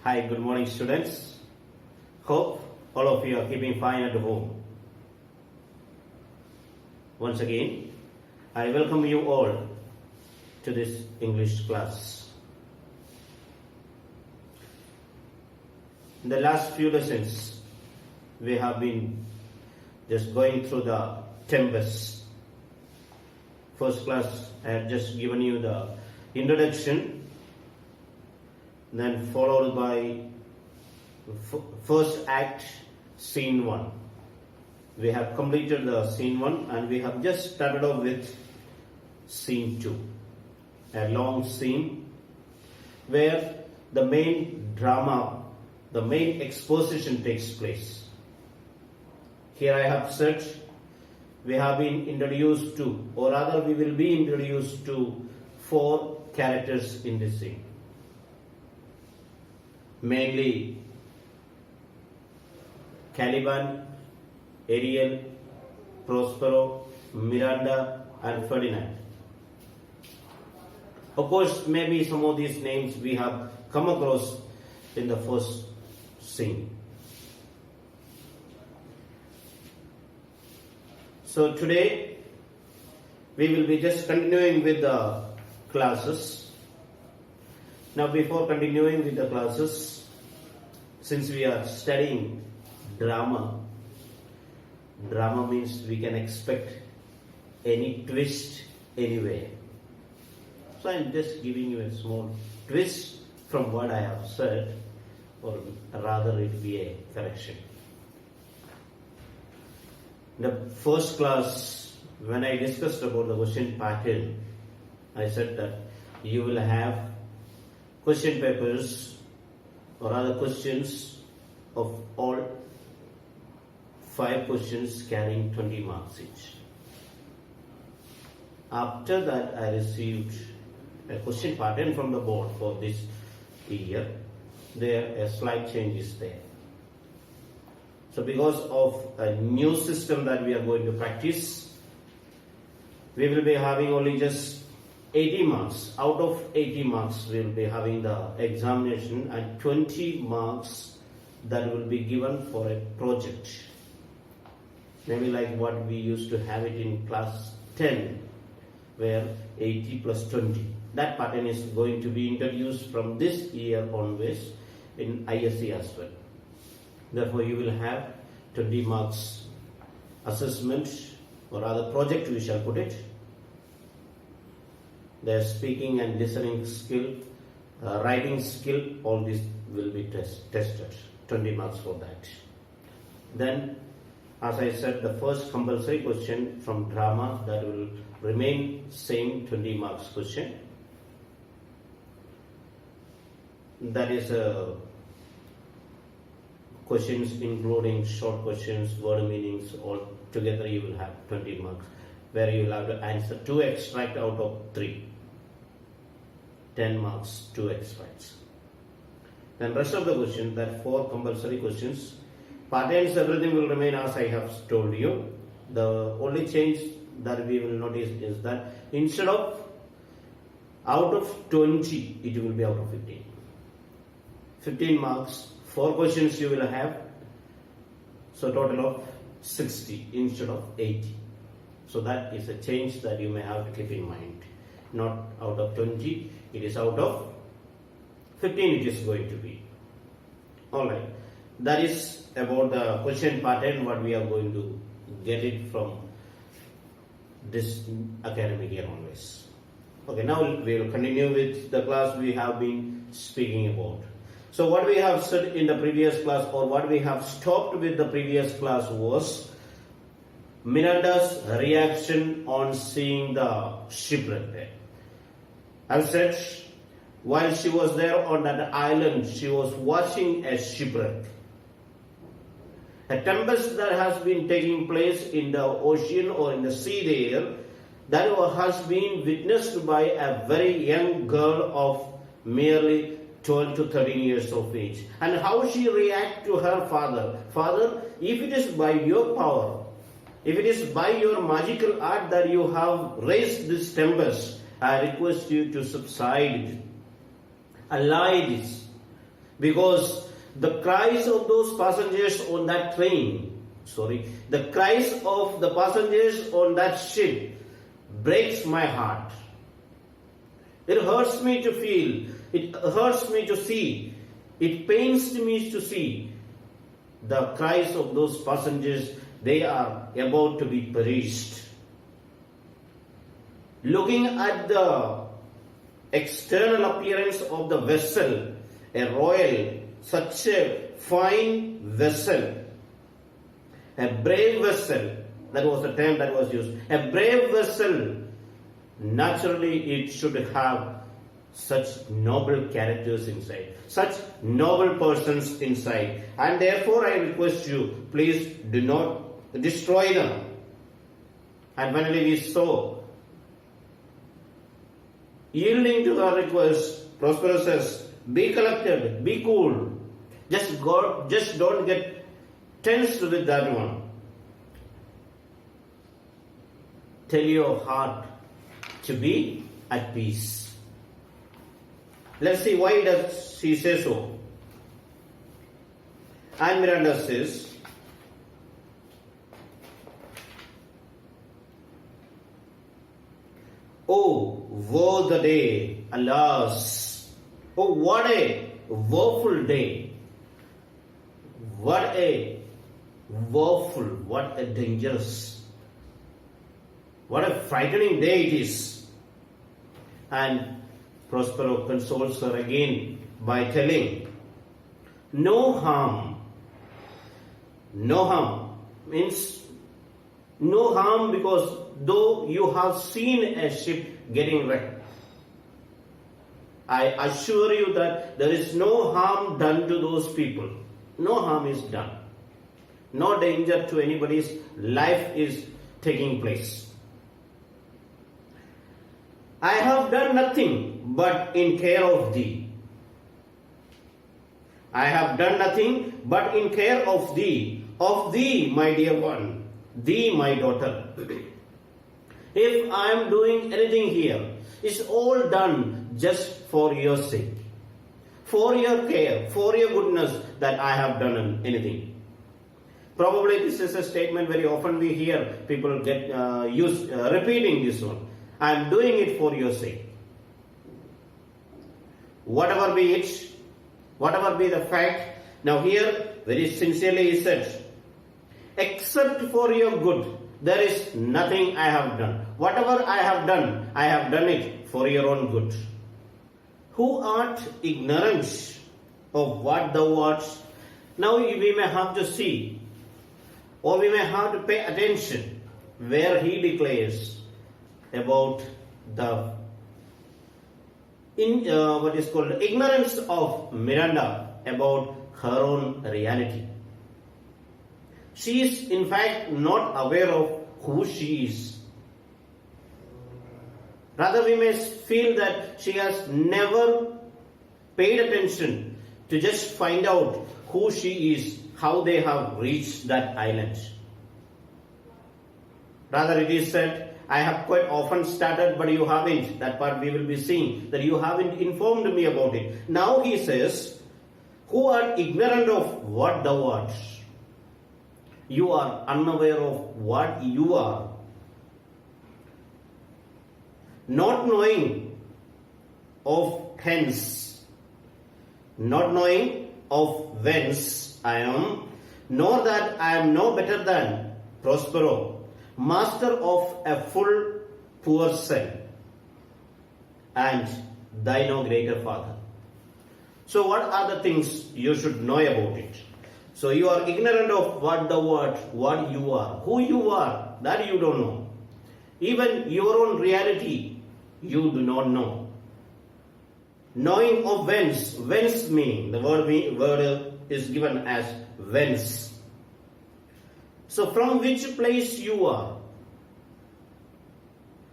Hi, good morning, students. Hope all of you are keeping fine at home. Once again, I welcome you all to this English class. In the last few lessons, we have been just going through the Tempest. First class, I have just given you the introduction, then followed by first act, scene 1. We have completed the scene 1 and we have just started off with scene 2. A long scene where the main drama, the main exposition takes place. Here I have said we have been introduced to, or rather we will be introduced to 4 characters in this scene. Mainly Caliban, Ariel, Prospero, Miranda and Ferdinand. Of course, maybe some of these names we have come across in the first scene. So today we will be just continuing with the classes. Now before continuing with the classes, since we are studying drama means we can expect any twist anywhere. So I am just giving you a small twist from what I have said, or rather it be a correction. In the first class, when I discussed about the question pattern, I said that you will have question papers or other questions of all 5 questions carrying 20 marks each. After that, I received a question pattern from the board for this year. There a slight change is there. So because of a new system that we are going to practice, we will be having only just 80 marks. Out of 80 marks, we will be having the examination and 20 marks that will be given for a project. Maybe like what we used to have it in class 10, where 80 plus 20. That pattern is going to be introduced from this year onwards in ISC as well. Therefore, you will have 20 marks assessment or other project, we shall put it. Their speaking and listening skill, writing skill, all this will be tested. 20 marks for that. Then, as I said, the first compulsory question from drama, that will remain same 20 marks question. That is questions including short questions, word meanings, all together you will have 20 marks, where you will have to answer 2 extract out of 3. 10 marks, 2 extracts. Then rest of the question, that 4 compulsory questions, patterns, everything will remain as I have told you. The only change that we will notice is that instead of out of 20, it will be out of 15. 15 marks, 4 questions you will have, so total of 60 instead of 80. So that is a change that you may have to keep in mind. Not out of 20, it is out of 15 it is going to be. Alright, that is about the question pattern, what we are going to get it from this academic year onwards. Okay, now we will continue with the class we have been speaking about. So what we have said in the previous class, or what we have stopped with the previous class, was Miranda's reaction on seeing the shipwreck there. I've said while she was there on that island, she was watching a shipwreck. A tempest that has been taking place in the ocean or in the sea there, that has been witnessed by a very young girl of merely 12 to 13 years of age. And how she reacts to her father. Father, if it is by your power, if it is by your magical art that you have raised this tempest, I request you to subside, allay this. because the cries of those passengers on that train, the cries of the passengers on that ship breaks my heart. It hurts me to feel, it hurts me to see, it pains me to see the cries of those passengers. They are about to be perished. Looking at the external appearance of the vessel, a royal, such a fine vessel, a brave vessel, that was the term that was used, a brave vessel, naturally it should have such noble characters inside, such noble persons inside, and therefore I request you, please do not destroy them. And finally we saw, yielding to our request, Prospero says, be collected, be cool. Just don't get tensed with that one. Tell your heart to be at peace. Let's see, why does she say so? And Miranda says, oh, woe the day, alas! Oh, what a woeful day! What a woeful, what a dangerous, what a frightening day it is. And Prospero consoles her again by telling, no harm means no harm, because though you have seen a ship getting wrecked, I assure you that there is no harm done to those people. No harm is done. No danger to anybody's life is taking place. I have done nothing but in care of thee. I have done nothing but in care of thee, my dear one, thee, my daughter. If I am doing anything here, it's all done just for your sake, for your care, for your goodness, that I have done anything. Probably this is a statement very often we hear people get repeating this one. I am doing it for your sake. Whatever be it, whatever be the fact, now here very sincerely he said, except for your good, there is nothing I have done. Whatever I have done it for your own good. Who art ignorant of what thou art? Now we may have to see, or we may have to pay attention where he declares about the what is called ignorance of Miranda about her own reality. She is in fact not aware of who she is. Rather, we may feel that she has never paid attention to just find out who she is, how they have reached that island. Rather, it is said, I have quite often started, but you haven't. That part we will be seeing, that you haven't informed me about it. Now he says, who are ignorant of what thou art? You are unaware of what you are. Not knowing of hence, not knowing of whence I am, nor that I am no better than Prospero, master of a full poor cell, and thy no greater father. So what are the things you should know about it? So you are ignorant of what thou art, what you are, who you are, that you don't know. Even your own reality, you do not know. Knowing of whence meaning, the word is given as whence. So from which place you are.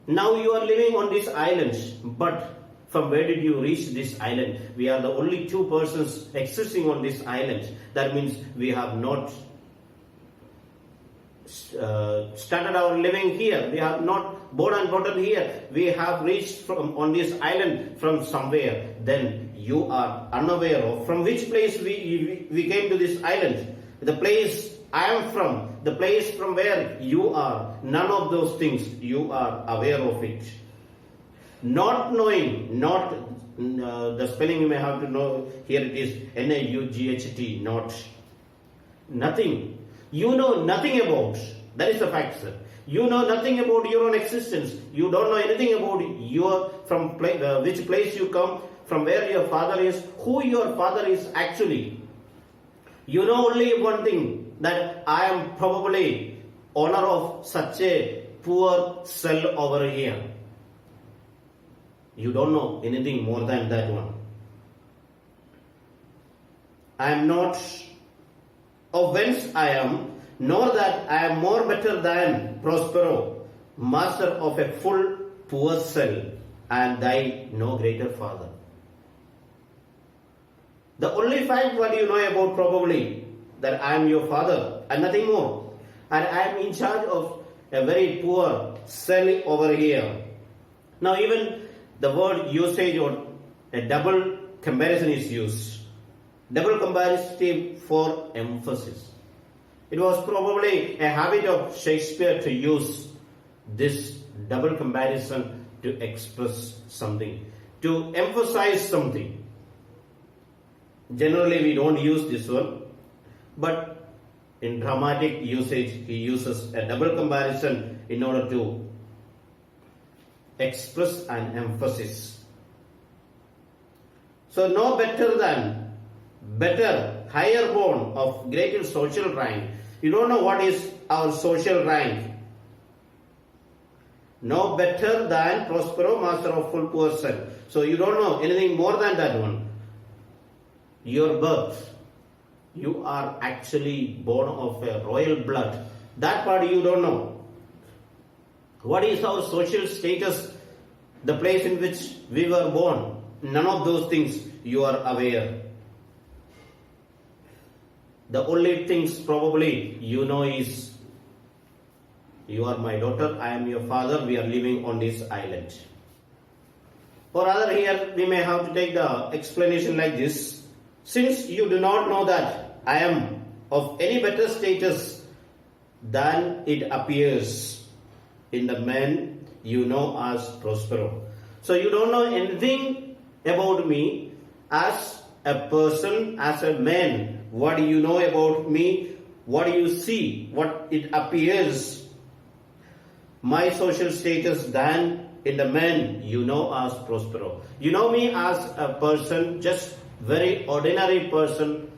Now you are living on this island, but from where did you reach this island? We are the only two persons existing on this island. That means we have not started our living here. We are not born and brought up here. We have reached from on this island from somewhere. Then you are unaware of. From which place we came to this island? The place I am from, the place from where you are, none of those things you are aware of it. Not knowing, not the spelling you may have to know, here it is N-A-U-G-H-T, not. Nothing. You know nothing about. That is the fact, sir. You know nothing about your own existence. You don't know anything about from which place you come, from where your father is, who your father is actually. You know only one thing, that I am probably owner of such a poor cell over here. You don't know anything more than that one. I am not of whence I am, nor that I am more better than Prospero, master of a full poor cell, and thy no greater father. The only fact what you know about probably, that I am your father and nothing more. And I am in charge of a very poor cell over here. Now even the word usage or a double comparison is used. Double comparative for emphasis. It was probably a habit of Shakespeare to use this double comparison to express something, to emphasize something. Generally we don't use this one, but in dramatic usage he uses a double comparison in order to express an emphasis. So no better than, better, higher born, of greater social rank. You don't know what is our social rank. No better than Prospero, master of full poor cell. So you don't know anything more than that one. Your birth, you are actually born of a royal blood. That part you don't know. What is our social status, the place in which we were born? None of those things you are aware. The only things probably you know is, you are my daughter, I am your father, we are living on this island. Or rather here we may have to take the explanation like this. Since you do not know that I am of any better status than it appears in the man you know as Prospero. So you don't know anything about me as a person, as a man. What do you know about me? What do you see? What it appears? My social status than in the man you know as Prospero. You know me as a person, just very ordinary person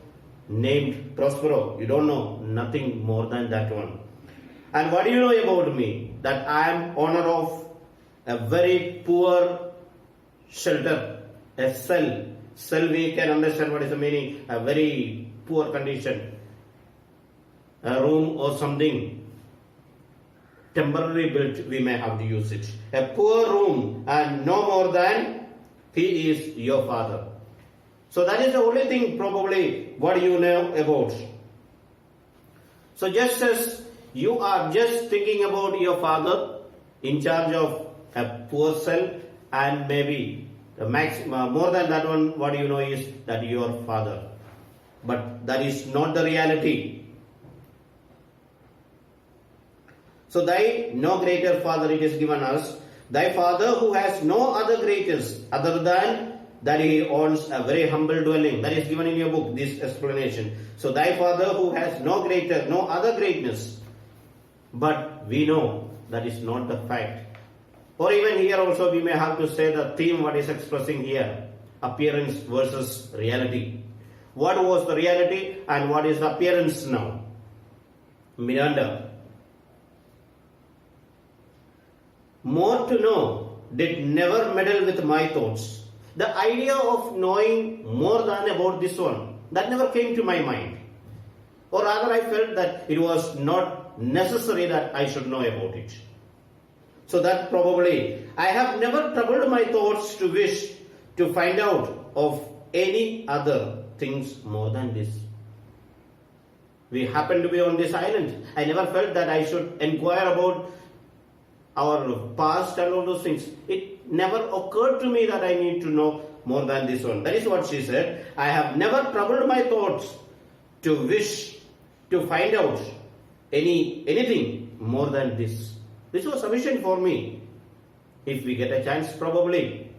named Prospero. You don't know nothing more than that one. And what do you know about me? That I am owner of a very poor shelter, a cell. Cell, we can understand what is the meaning, a very poor condition, a room or something temporarily built, we may have to use it. A poor room, and no more than he is your father. So that is the only thing probably what you know about. So just as you are just thinking about your father in charge of a poor cell, and maybe the more than that one, what you know is that your father. But that is not the reality. So thy no greater father, it is given us, thy father who has no other greatest other than that he owns a very humble dwelling. That is given in your book, this explanation. So thy father who has no other greatness. But we know that is not the fact. Or even here also we may have to say the theme what is expressing here, appearance versus reality. What was the reality and what is the appearance now? Miranda. More to know did never meddle with my thoughts. The idea of knowing more than about this one, that never came to my mind. Or rather I felt that it was not necessary that I should know about it. So that probably, I have never troubled my thoughts to wish to find out of any other things more than this. We happen to be on this island. I never felt that I should inquire about our past and all those things. It never occurred to me that I need to know more than this one. That is what she said. I have never troubled my thoughts to wish to find out anything more than this. This was sufficient for me. If we get a chance, probably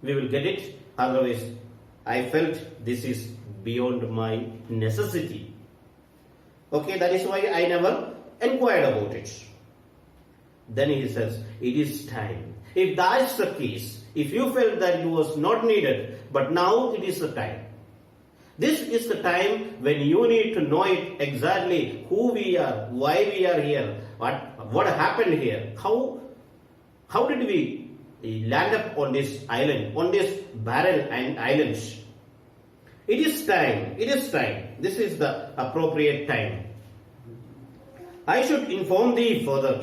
we will get it. Otherwise, I felt this is beyond my necessity. Okay, that is why I never inquired about it. Then he says, it is time. If that's the case, if you felt that it was not needed, but now it is the time. This is the time when you need to know it exactly who we are, why we are here, what happened here, how did we land up on this island, on this barren island. It is time. This is the appropriate time. I should inform thee further.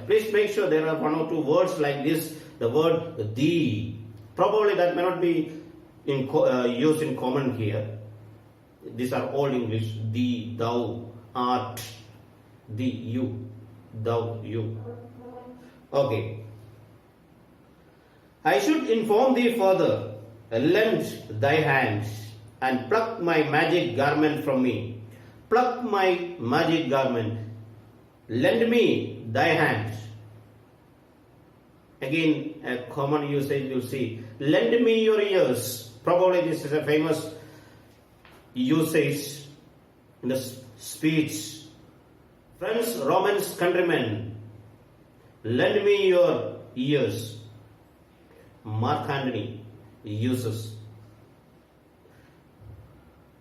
Please make sure there are one or two words like this. The word thee. Probably that may not be used in common here. These are all English. Thee, thou, art. Thee, you. Thou, you. Okay. I should inform thee further. Lend thy hand and pluck my magic garment from me. Pluck my magic garment. Lend me thy hand. Again, a common usage you'll see. Lend me your ears. Probably this is a famous usage in the speech. Friends, Romans, countrymen, lend me your ears. Mark Antony uses.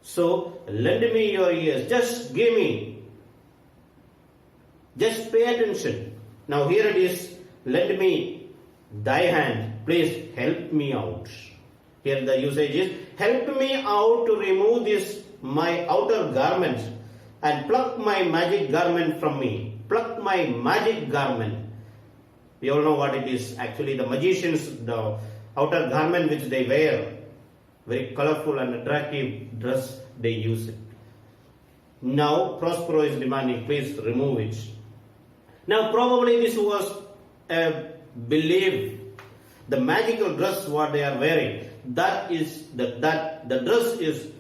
So, lend me your ears. Just give me. Just pay attention. Now here it is. Lend me thy hand. Please help me out. Here the usage is, help me out to remove this, my outer garment, and pluck my magic garment from me. Pluck my magic garment. We all know what it is. Actually, the magicians, the outer garment which they wear, very colorful and attractive dress, they use it. Now, Prospero is demanding, please remove it. Now, probably this was a belief. The magical dress what they are wearing, that the dress is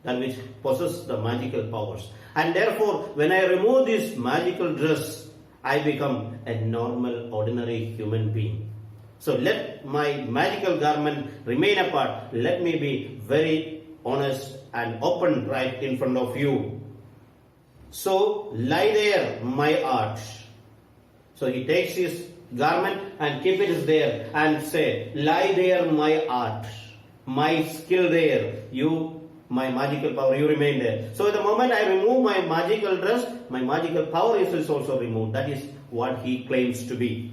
that which possesses the magical powers. And therefore, when I remove this magical dress, I become a normal, ordinary human being. So let my magical garment remain apart. Let me be very honest and open right in front of you. So lie there, my art. So he takes his garment and keep it there and say, lie there, my art, my skill there, you, my magical power, you remain there. So the moment I remove my magical dress, my magical power is also removed. That is what he claims to be.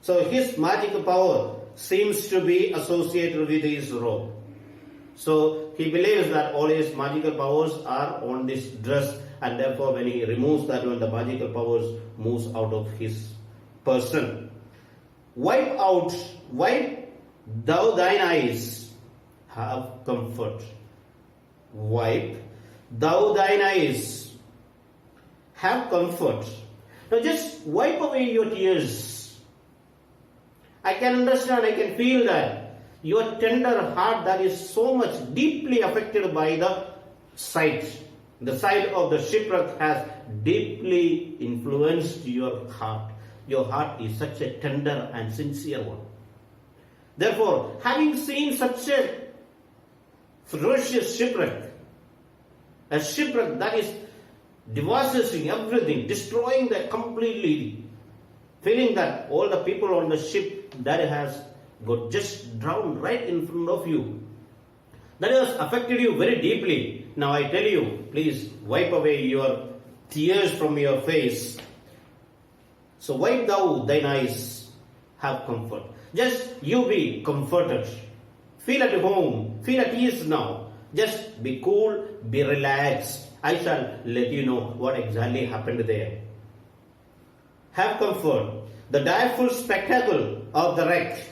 So his magical power seems to be associated with his robe. So he believes that all his magical powers are on this dress, and therefore when he removes that one, the magical powers moves out of his person. Wipe thou thine eyes, have comfort. Wipe thou thine eyes, have comfort. Now just wipe away your tears. I can understand, I can feel that your tender heart that is so much deeply affected by the sight. The sight of the shipwreck has deeply influenced your heart. Your heart is such a tender and sincere one. Therefore, having seen such a ferocious shipwreck, a shipwreck that is devastating everything, destroying the completely, feeling that all the people on the ship that has got just drowned right in front of you, that has affected you very deeply. Now I tell you, please wipe away your tears from your face. So wipe thou thine eyes, have comfort. Just you be comforted. Feel at home, feel at ease now. Just be cool, be relaxed. I shall let you know what exactly happened there. Have comfort. The direful spectacle of the wreck,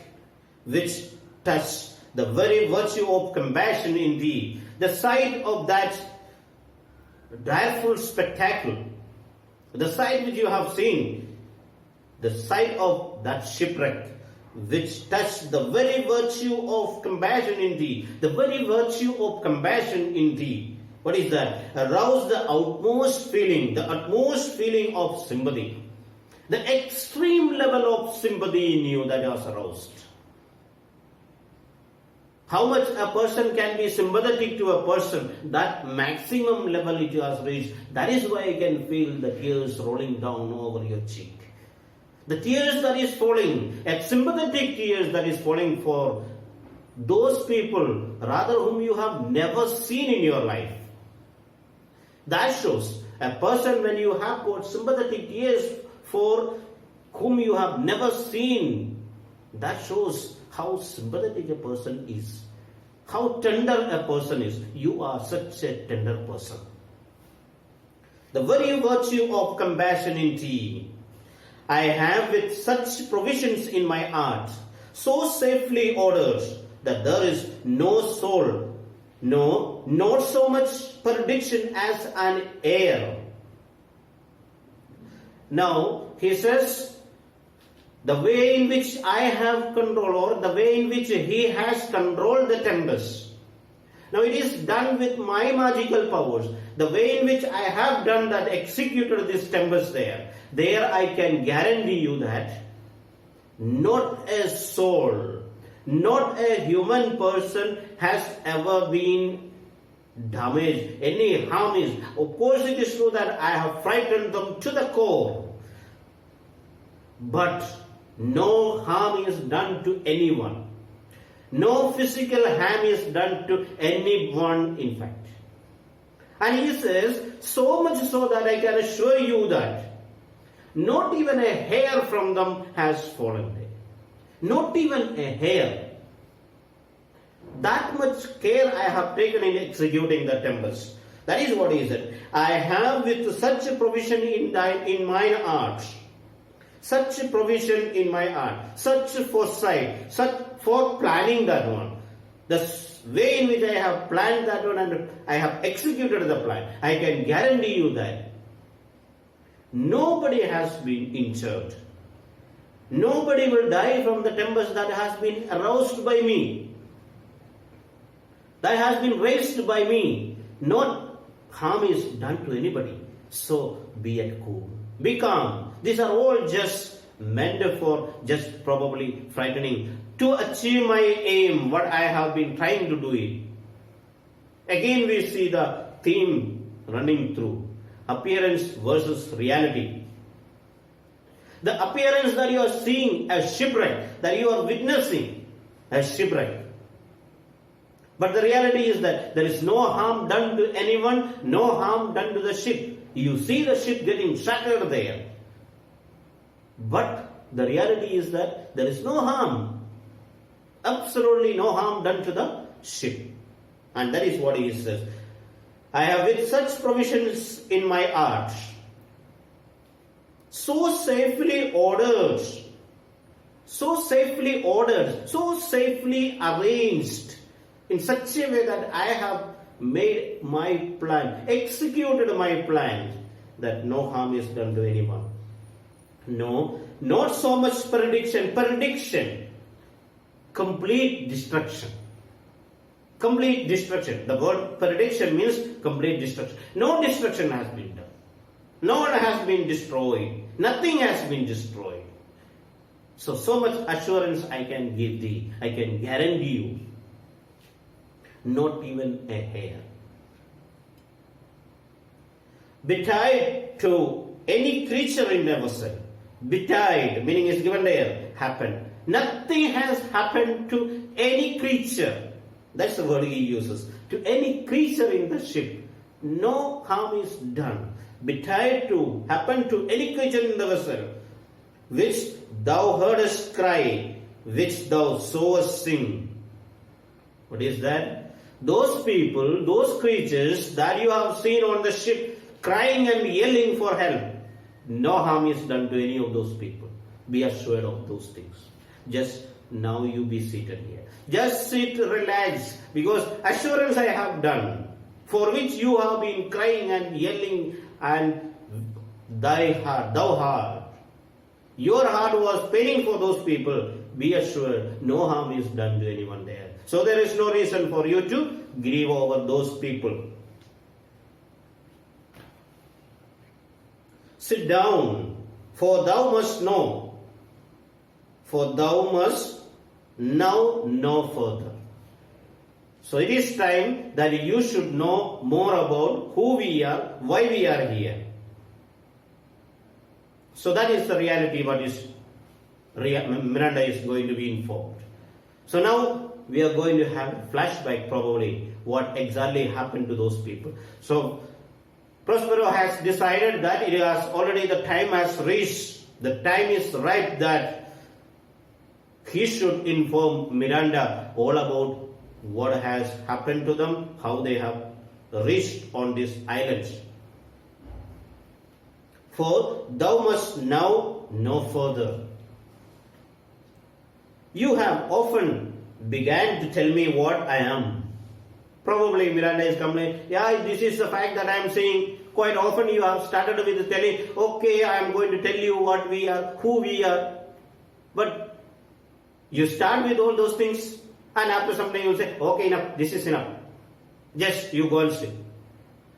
which touched the very virtue of compassion in thee, the sight of that direful spectacle, the sight which you have seen, the sight of that shipwreck, which touch the very virtue of compassion in thee. The very virtue of compassion in thee. What is that? Arouse the utmost feeling of sympathy. The extreme level of sympathy in you that is aroused. How much a person can be sympathetic to a person, that maximum level it has reached. That is why you can feel the tears rolling down over your cheek. The tears that is falling, a sympathetic tears that is falling for those people, rather whom you have never seen in your life. That shows a person when you have got sympathetic tears for whom you have never seen, that shows how sympathetic a person is, how tender a person is. You are such a tender person. The very virtue of compassion in thee, I have with such provisions in my art, so safely ordered that there is no soul, no, not so much perdition as an air. Now, he says, the way in which I have control, or the way in which he has controlled the tempest. Now, it is done with my magical powers. The way in which I have done that, executed this tempest there. There I can guarantee you that not a soul, not a human person has ever been damaged. Any harm is. Of course, it is true that I have frightened them to the core. But no harm is done to anyone. No physical harm is done to anyone, in fact. And he says, so much so that I can assure you that not even a hair from them has fallen there. Not even a hair. That much care I have taken in executing the tempest. That is what he said. I have with such a provision in mine art. Such a provision in my art. Such foresight. Such for planning that one. The way in which I have planned that one and I have executed the plan. I can guarantee you that nobody has been injured. Nobody will die from the tempest that has been aroused by me. That has been raised by me. Not harm is done to anybody. So be at cool. Be calm. These are all just meant for just probably frightening. To achieve my aim, what I have been trying to do it. Again we see the theme running through. Appearance versus reality. The appearance that you are seeing as shipwreck, that you are witnessing as shipwreck. But the reality is that there is no harm done to anyone, no harm done to the ship. You see the ship getting shattered there. But the reality is that there is no harm. Absolutely no harm done to the ship. And that is what he says. I have with such provisions in my art, so safely ordered, so safely arranged, in such a way that I have made my plan, executed my plan, that no harm is done to anyone. No, not so much prediction, complete destruction. Complete destruction. The word prediction means complete destruction. No destruction has been done. No one has been destroyed. Nothing has been destroyed. So much assurance I can give thee. I can guarantee you. Not even a hair. Betide to any creature in the vessel. Betide, meaning is given there, happened. Nothing has happened to any creature. That's the word he uses. To any creature in the ship. No harm is done. Betide to, happen to any creature in the vessel, which thou heardest cry, which thou sawest sing. What is that? Those people, those creatures that you have seen on the ship crying and yelling for help, no harm is done to any of those people. Be assured of those things. Just now you be seated here. Just sit, relax, because assurance I have done, for which you have been crying and yelling, and thou heart, your heart was paining for those people. be assured no harm is done to anyone there. So there is no reason for you to grieve over those people. Sit down, for thou must know, for thou must now know further. So it is time that you should know more about who we are, why we are here. So that is the reality what is Miranda is going to be informed. So now we are going to have a flashback probably what exactly happened to those people. So Prospero has decided that it has already the time has reached, the time is right that he should inform Miranda all about what has happened to them, how they have reached on this island. For thou must now know further. You have often began to tell me what I am. Probably Miranda is complaining, yeah, this is the fact that I am saying. Quite often you have started with telling, okay, I am going to tell you what we are, who we are. But you start with all those things and after some time you will say, okay, enough, this is enough. Just you go and sleep.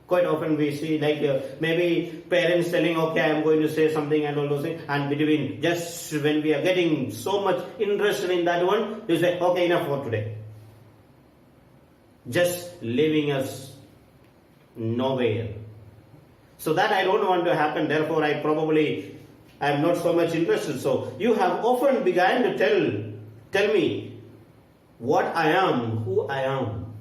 Quite often we see like maybe parents telling, okay, I am going to say something and all those things. And between just when we are getting so much interest in that one, you say, okay, enough for today. Just leaving us nowhere. So that I don't want to happen. Therefore, I am not so much interested. So you have often begun to tell me what I am, who I am.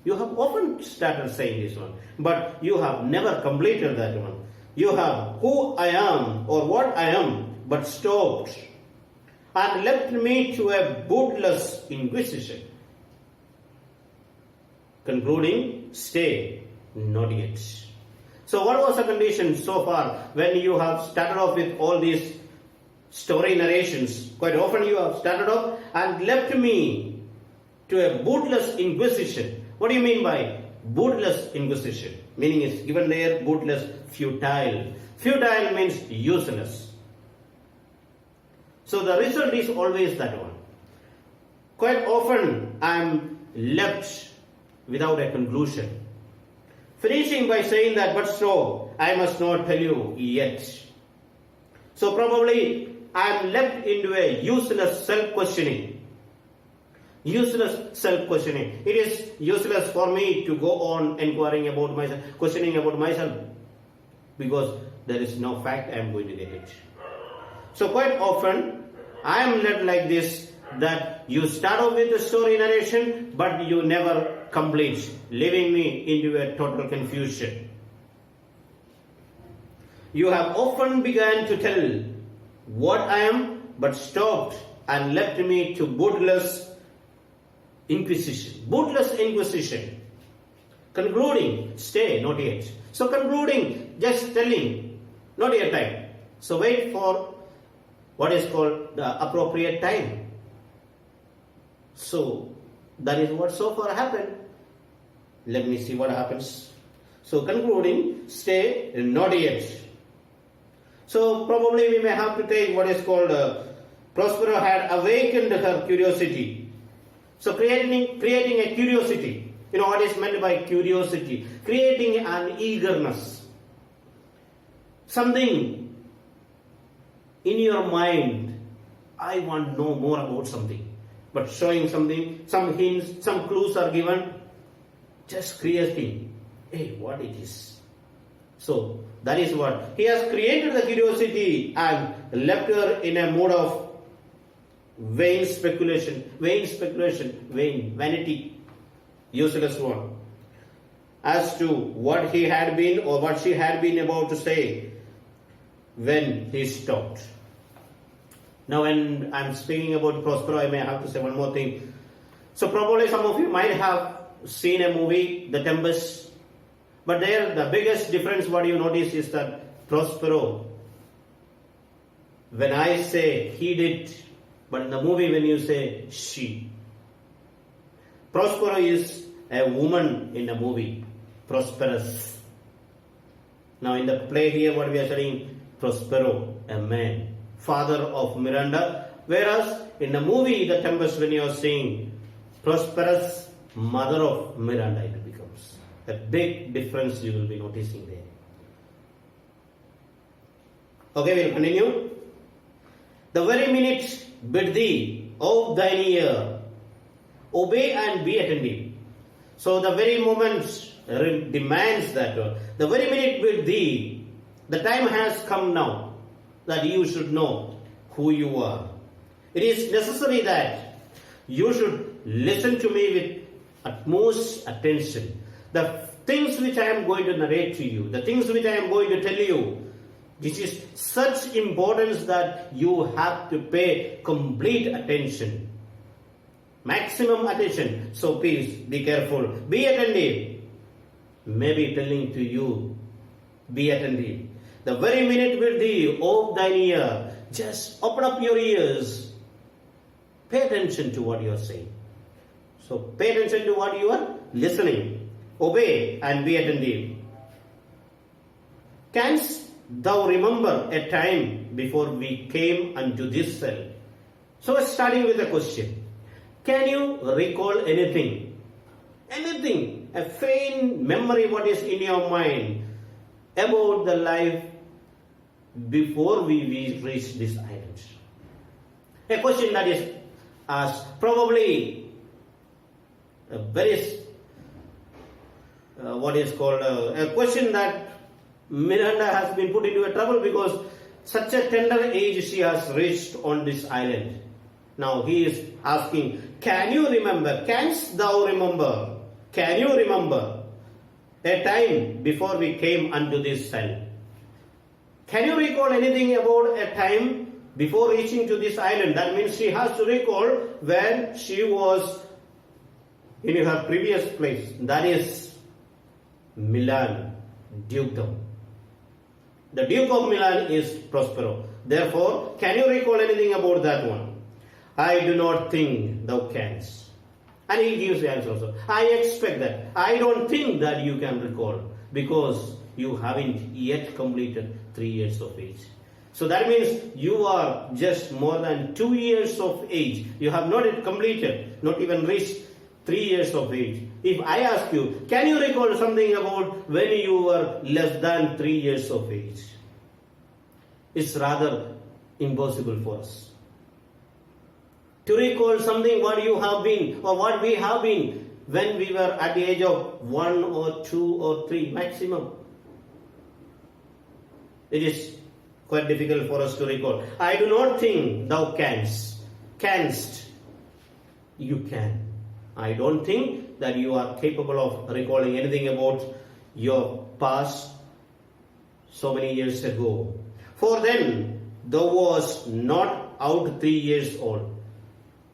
You have often started saying this one, but you have never completed that one. You have who I am or what I am, but stopped and left me to a bootless inquisition. Concluding, stay, not yet. So what was the condition so far when you have started off with all these story narrations? Quite often you have started off and left me to a bootless inquisition. What do you mean by bootless inquisition? Meaning is given there, bootless, futile. Futile means useless. So the result is always that one. Quite often I am left without a conclusion. Finishing by saying that, but so, I must not tell you yet. So probably I am left into a useless self-questioning. Useless self-questioning. It is useless for me to go on inquiring about myself, questioning about myself, because there is no fact I am going to get it. So quite often I am led like this, that you start off with the story narration, but you never complete, leaving me into a total confusion. You have often begun to tell what I am, but stopped and left me to bootless inquisition. Bootless inquisition. Concluding, stay, not yet. So concluding, just telling, not yet time. So wait for what is called the appropriate time. So that is what so far happened. Let me see what happens. So concluding, stay, not yet. So probably we may have to take what is called Prospero had awakened her curiosity. So creating a curiosity. You know what is meant by curiosity? Creating an eagerness. Something in your mind, I want to know more about something. But showing something, some hints, some clues are given, just creating, hey, what it is. So that is what he has created, the curiosity, and left her in a mood of vain speculation, vanity, useless one, as to what he had been or what she had been about to say when he stopped. Now when I'm speaking about Prospero, I may have to say one more thing. So probably some of you might have seen a movie, The Tempest. But there the biggest difference what you notice is that Prospero, when I say he did, but in the movie when you say she. Prospero is a woman in the movie, prosperous. Now in the play here what we are studying, Prospero, a man, father of Miranda, whereas in the movie The Tempest, when you are seeing prosperous mother of Miranda, it becomes a big difference you will be noticing there. Okay, we'll continue. The very minute bid thee of thine ear, obey and be attentive. So the very moment demands that. The very minute bid thee, the time has come now that you should know who you are. It is necessary that you should listen to me with utmost attention. The things which I am going to narrate to you, the things which I am going to tell you, this is such importance that you have to pay complete attention. Maximum attention. So please be careful. Be attentive. Maybe telling to you, be attentive. The very minute will thee of thine ear. Just open up your ears. Pay attention to what you are saying. So pay attention to what you are listening. Obey and be attentive. Canst thou remember a time before we came unto this cell? So starting with a question. Can you recall anything? Anything? A faint memory what is in your mind about the life before we reached this island? A question that is asked, probably a very a question that Miranda has been put into a trouble because such a tender age she has reached on this island. Now he is asking, can you remember? Canst thou remember? Can you remember a time before we came unto this island? Can you recall anything about a time before reaching to this island? That means she has to recall when she was in her previous place. That is Milan, Dukedom. The Duke of Milan is Prospero. Therefore, can you recall anything about that one? I do not think thou canst. And he gives the answer also. I expect that. I don't think that you can recall because you haven't yet completed 3 years of age. So that means you are just more than 2 years of age. You have not yet completed, not even reached 3 years of age. If I ask you, can you recall something about when you were less than 3 years of age? It's rather impossible for us to recall something what you have been or what we have been when we were at the age of 1 or 2 or 3 maximum. It is quite difficult for us to recall. I do not think thou canst. Canst. You can. I don't think that you are capable of recalling anything about your past so many years ago. For then thou was not out 3 years old.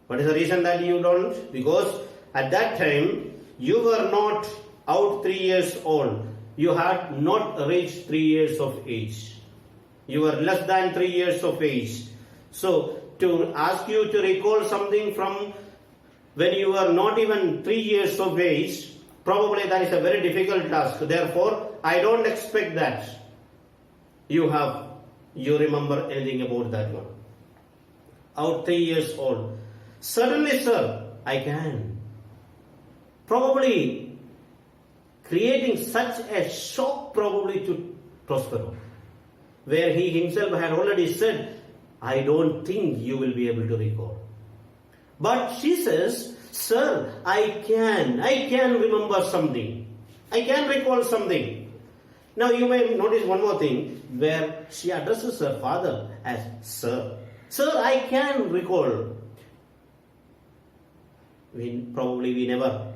What is the reason that you don't? Because at that time you were not out 3 years old. You had not reached 3 years of age. You were less than 3 years of age. So to ask you to recall something from when you were not even 3 years of age, probably that is a very difficult task. Therefore, I don't expect that you remember anything about that one. Out 3 years old. Certainly, sir, I can. Probably creating such a shock probably to Prospero, where he himself had already said, I don't think you will be able to recall. But she says, sir, I can remember something. I can recall something. Now you may notice one more thing, where she addresses her father as sir. Sir, I can recall. We never.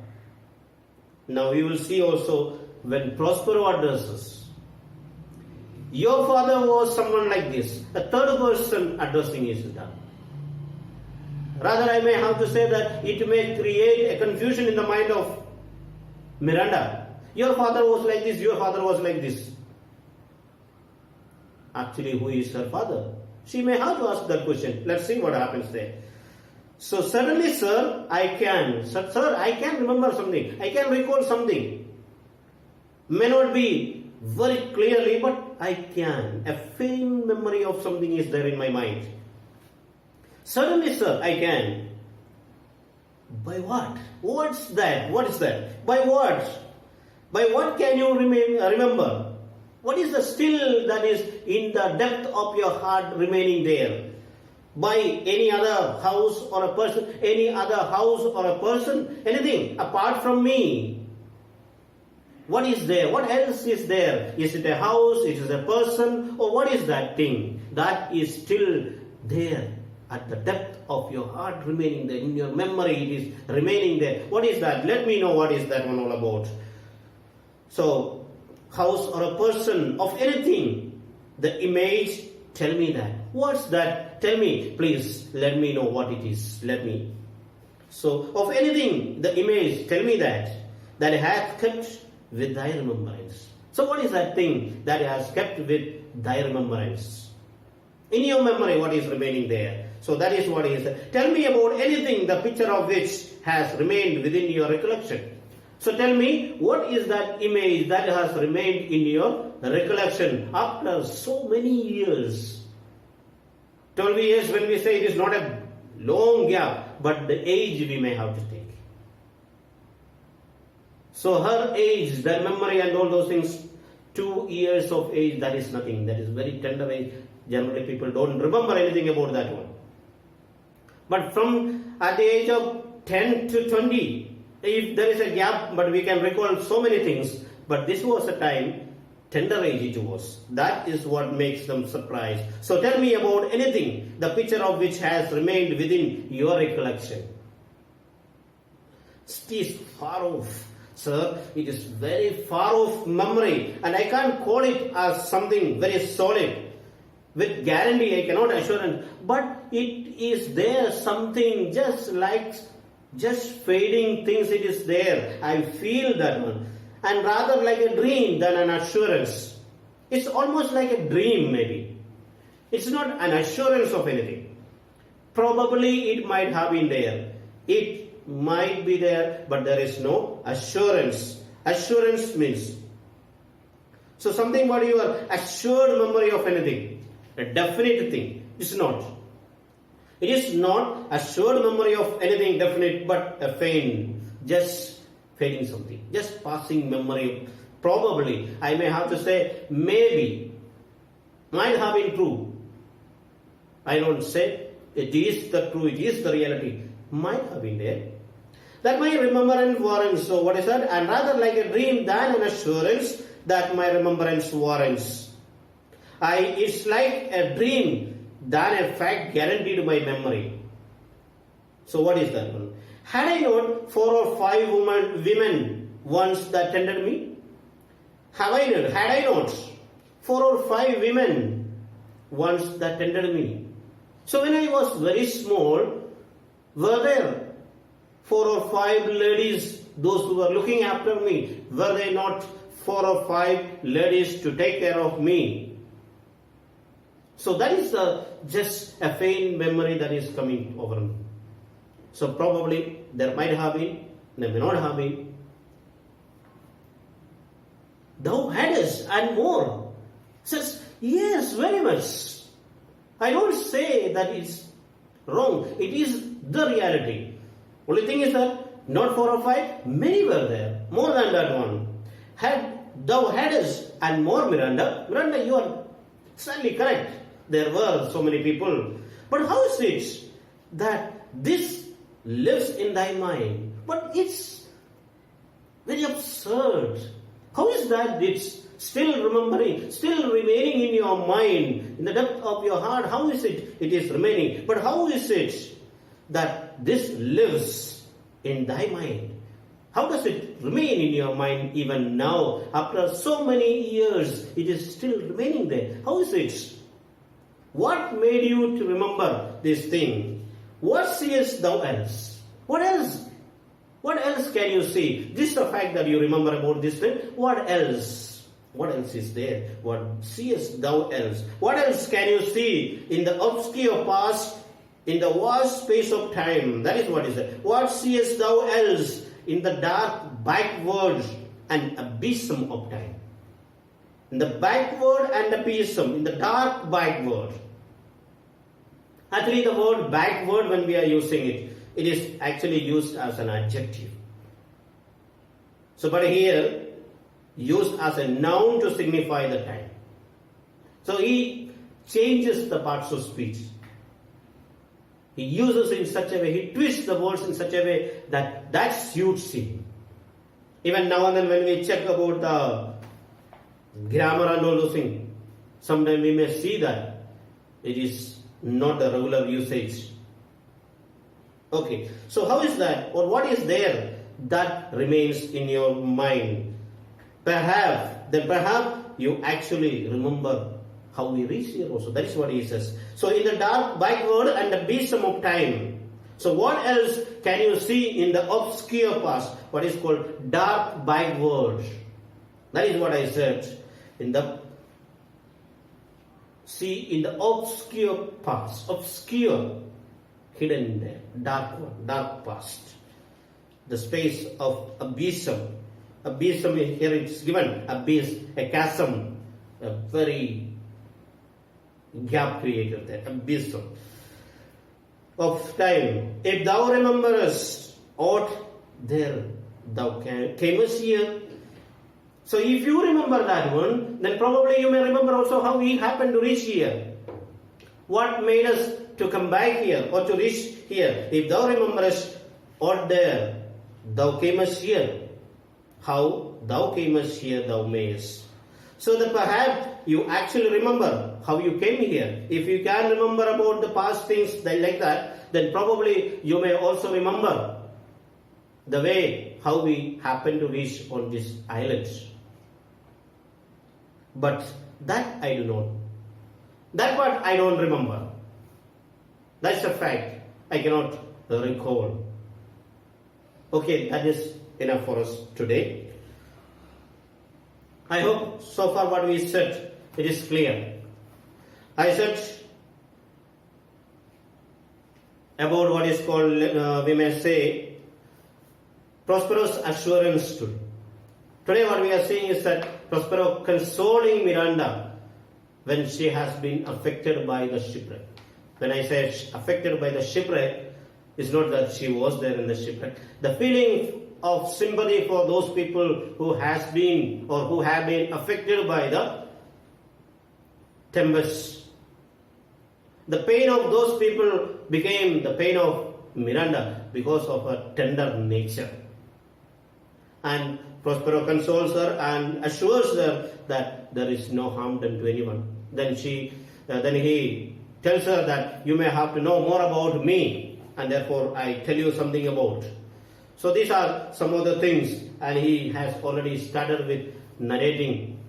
Now we will see also when Prospero addresses. Your father was someone like this. A third person addressing is done. Rather, I may have to say that it may create a confusion in the mind of Miranda. Your father was like this, your father was like this. Actually, who is her father? She may have to ask that question. Let's see what happens there. So, certainly, sir, I can. Sir, I can remember something. I can recall something. May not be very clearly, but I can. A faint memory of something is there in my mind. Certainly, sir, I can. By what? What's that? What is that? By what? By what can you remember? What is the still that is in the depth of your heart remaining there? By any other house or a person, any other house or a person, anything apart from me? What is there? What else is there? Is it a house? Is it a person? Or what is that thing that is still there at the depth of your heart remaining there? In your memory it is remaining there. What is that? Let me know what is that one all about. So, house or a person of anything, the image, tell me that. What's that? Tell me, please. Let me know what it is. Let me. So, of anything, the image, tell me that hath kept with thy remembrance. So, what is that thing that has kept with thy remembrance? In your memory, what is remaining there? So, that is what is. Tell me about anything, the picture of which has remained within your recollection. So tell me, what is that image that has remained in your recollection after so many years? 12 years, when we say it is not a long gap, but the age we may have to take. So her age, the memory and all those things, 2 years of age, that is nothing. That is very tender age. Generally people don't remember anything about that one. But from at the age of 10 to 20, if there is a gap, but we can recall so many things. But this was a time, tender age it was. That is what makes them surprised. So tell me about anything, the picture of which has remained within your recollection. It is far off, sir. It is very far off memory. And I can't call it as something very solid. With guarantee, I cannot assure it. But it is there, something just fading things, it is there. I feel that one. And rather like a dream than an assurance. It's almost like a dream maybe. It's not an assurance of anything. Probably it might have been there. It might be there, but there is no assurance. Assurance means. So something about your assured memory of anything. A definite thing. It's not. It is not a assured memory of anything definite, but a faint, just fading something, just passing memory. Probably, I may have to say, maybe, might have been true. I don't say it is the true, it is the reality. Might have been there. That my remembrance warrants. So what is that? And rather like a dream than an assurance that my remembrance warrants. It's like a dream than a fact guaranteed by memory. So what is that one? Had I not 4 or 5 women once that tended me? Had I not 4 or 5 women once that tended me? So when I was very small, were there 4 or 5 ladies, those who were looking after me? Were they not 4 or 5 ladies to take care of me? So that is just a faint memory that is coming over me. So probably there might have been, there may not have been. Thou hadst and more. Says, yes, very much. I don't say that it's wrong. It is the reality. Only thing is that not 4 or 5, many were there. More than that one. Thou hadst and more, Miranda. Miranda, you are exactly correct. There were so many people. But how is it that this lives in thy mind? But it's very absurd. How is that it's still remembering, still remaining in your mind, in the depth of your heart? How is it is remaining? But how is it that this lives in thy mind? How does it remain in your mind even now? After so many years, it is still remaining there. How is it? What made you to remember this thing? What seest thou else? What else? What else can you see? Just the fact that you remember about this thing. What else? What else is there? What seest thou else? What else can you see in the obscure past, in the vast space of time? That is what is it. What seest thou else in the dark backward and abysm of time? In the backward and abysm, in the dark backward Actually, the word backward, when we are using it, it is actually used as an adjective. So, but here, used as a noun to signify the time. So, he changes the parts of speech. He uses in such a way, he twists the words in such a way that suits him. Even now and then when we check about the grammar and all those things, sometimes we may see that it is not the regular usage. Okay, so how is that, or what is there that remains in your mind? Perhaps you actually remember how we reach here also. That is what he says. So in the dark backward and the besom of time. So what else can you see in the obscure past? What is called dark backward. That is what I said. In the obscure past. Obscure. Hidden there. Dark past. The space of abyssum. Abyssum, here it's given. Abyss, a chasm. A very gap created there. Abyssum of time. If thou rememberest aught there, thou camest here. So if you remember that one, then probably you may remember also how we happened to reach here. What made us to come back here or to reach here? If thou rememberest aught there, thou camest here. How thou camest here, thou mayest. So that perhaps you actually remember how you came here. If you can remember about the past things like that, then probably you may also remember the way how we happened to reach on this island. But that I do not. That part I don't remember. That's a fact. I cannot recall. Okay, that is enough for us today. I hope so far what we said, it is clear. I said about what is called, we may say, prosperous assurance today. Today what we are seeing is that Prospero consoling Miranda when she has been affected by the shipwreck. When I say affected by the shipwreck, it's not that she was there in the shipwreck. The feeling of sympathy for those people who has been or who have been affected by the tempest. The pain of those people became the pain of Miranda because of her tender nature. And Prospero consoles her and assures her that there is no harm done to anyone. Then he tells her that you may have to know more about me, and therefore I tell you something about. So these are some of the things, and he has already started with narrating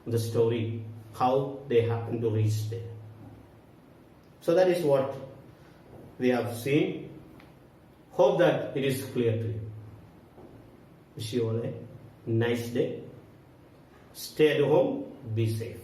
the story, how they happen to reach there. So that is what we have seen. Hope that it is clear to you. Wish you all a nice day. Stay at home. Be safe.